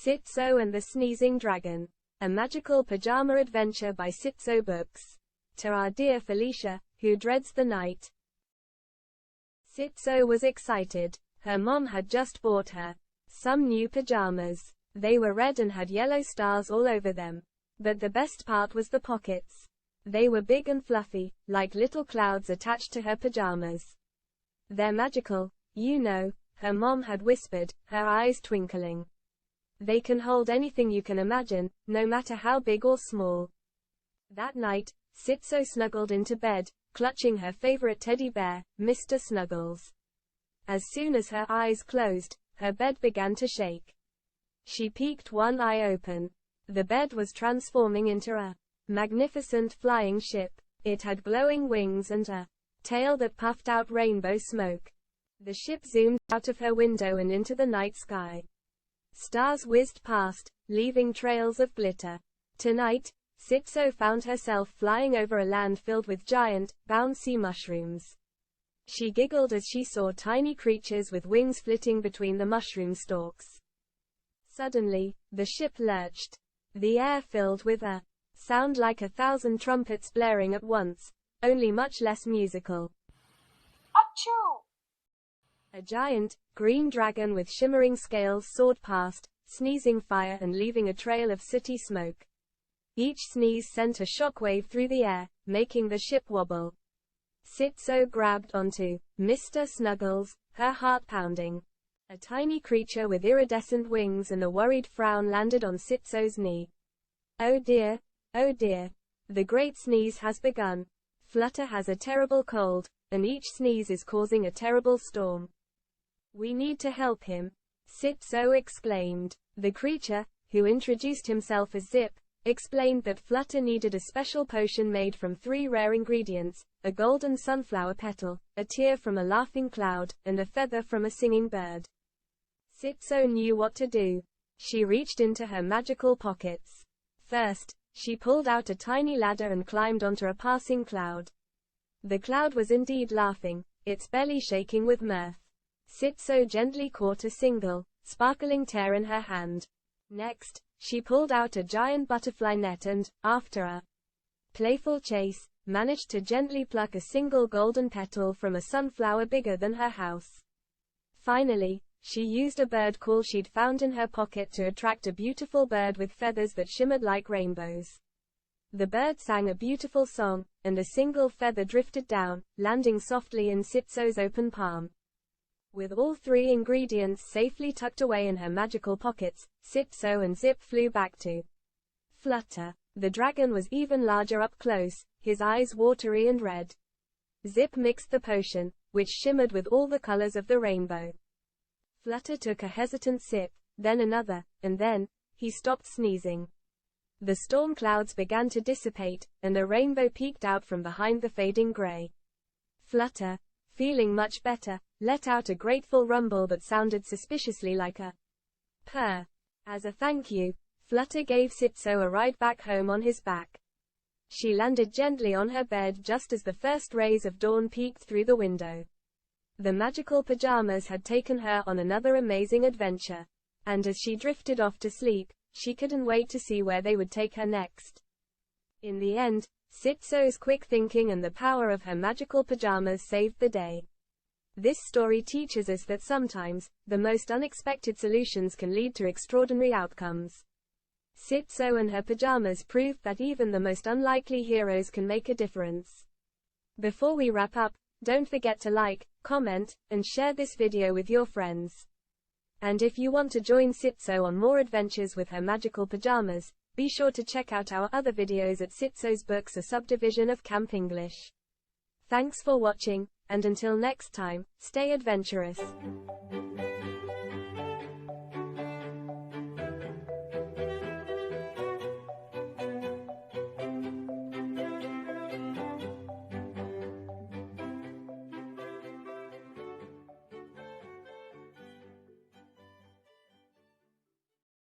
Sitso and the Sneezing Dragon. A Magical Pajama Adventure by Sitso Books. To our dear Felicia, who dreads the night. Sitso was excited. Her mom had just bought her some new pajamas. They were red and had yellow stars all over them. But the best part was the pockets. They were big and fluffy, like little clouds attached to her pajamas. "They're magical, you know," her mom had whispered, her eyes twinkling. "They can hold anything you can imagine, no matter how big or small." That night, Sitso snuggled into bed, clutching her favorite teddy bear, Mr. Snuggles. As soon as her eyes closed, her bed began to shake. She peeked one eye open. The bed was transforming into a magnificent flying ship. It had glowing wings and a tail that puffed out rainbow smoke. The ship zoomed out of her window and into the night sky. Stars whizzed past, leaving trails of glitter. Tonight, Sitso found herself flying over a land filled with giant, bouncy mushrooms. She giggled as she saw tiny creatures with wings flitting between the mushroom stalks. Suddenly, the ship lurched. The air filled with a sound like 1,000 trumpets blaring at once, only much less musical. Achoo! A giant, green dragon with shimmering scales soared past, sneezing fire and leaving a trail of sooty smoke. Each sneeze sent a shockwave through the air, making the ship wobble. Sitso grabbed onto Mr. Snuggles, her heart pounding. A tiny creature with iridescent wings and a worried frown landed on Sitso's knee. "Oh dear, the great sneeze has begun. Flutter has a terrible cold, and each sneeze is causing a terrible storm. We need to help him," Sitso exclaimed. The creature, who introduced himself as Zip, explained that Flutter needed a special potion made from 3 rare ingredients: a golden sunflower petal, a tear from a laughing cloud, and a feather from a singing bird. Sitso knew what to do. She reached into her magical pockets. First, she pulled out a tiny ladder and climbed onto a passing cloud. The cloud was indeed laughing, its belly shaking with mirth. Sitso gently caught a single, sparkling tear in her hand. Next, she pulled out a giant butterfly net and, after a playful chase, managed to gently pluck a single golden petal from a sunflower bigger than her house. Finally, she used a bird call she'd found in her pocket to attract a beautiful bird with feathers that shimmered like rainbows. The bird sang a beautiful song, and a single feather drifted down, landing softly in Sitso's open palm. With all 3 ingredients safely tucked away in her magical pockets, Sitso and Zip flew back to Flutter. The dragon was even larger up close, his eyes watery and red. Zip mixed the potion, which shimmered with all the colors of the rainbow. Flutter took a hesitant sip, then another, and then, he stopped sneezing. The storm clouds began to dissipate, and a rainbow peeked out from behind the fading gray. Flutter, feeling much better, let out a grateful rumble that sounded suspiciously like a purr. As a thank you, Flutter gave Sitso a ride back home on his back. She landed gently on her bed just as the first rays of dawn peeked through the window. The magical pajamas had taken her on another amazing adventure. And as she drifted off to sleep, she couldn't wait to see where they would take her next. In the end, Sitso's quick thinking and the power of her magical pajamas saved the day. This story teaches us that sometimes, the most unexpected solutions can lead to extraordinary outcomes. Sitso and her pajamas proved that even the most unlikely heroes can make a difference. Before we wrap up, don't forget to like, comment, and share this video with your friends. And if you want to join Sitso on more adventures with her magical pajamas, be sure to check out our other videos at Sitso's Books, a subdivision of Camp English. Thanks for watching, and until next time, stay adventurous.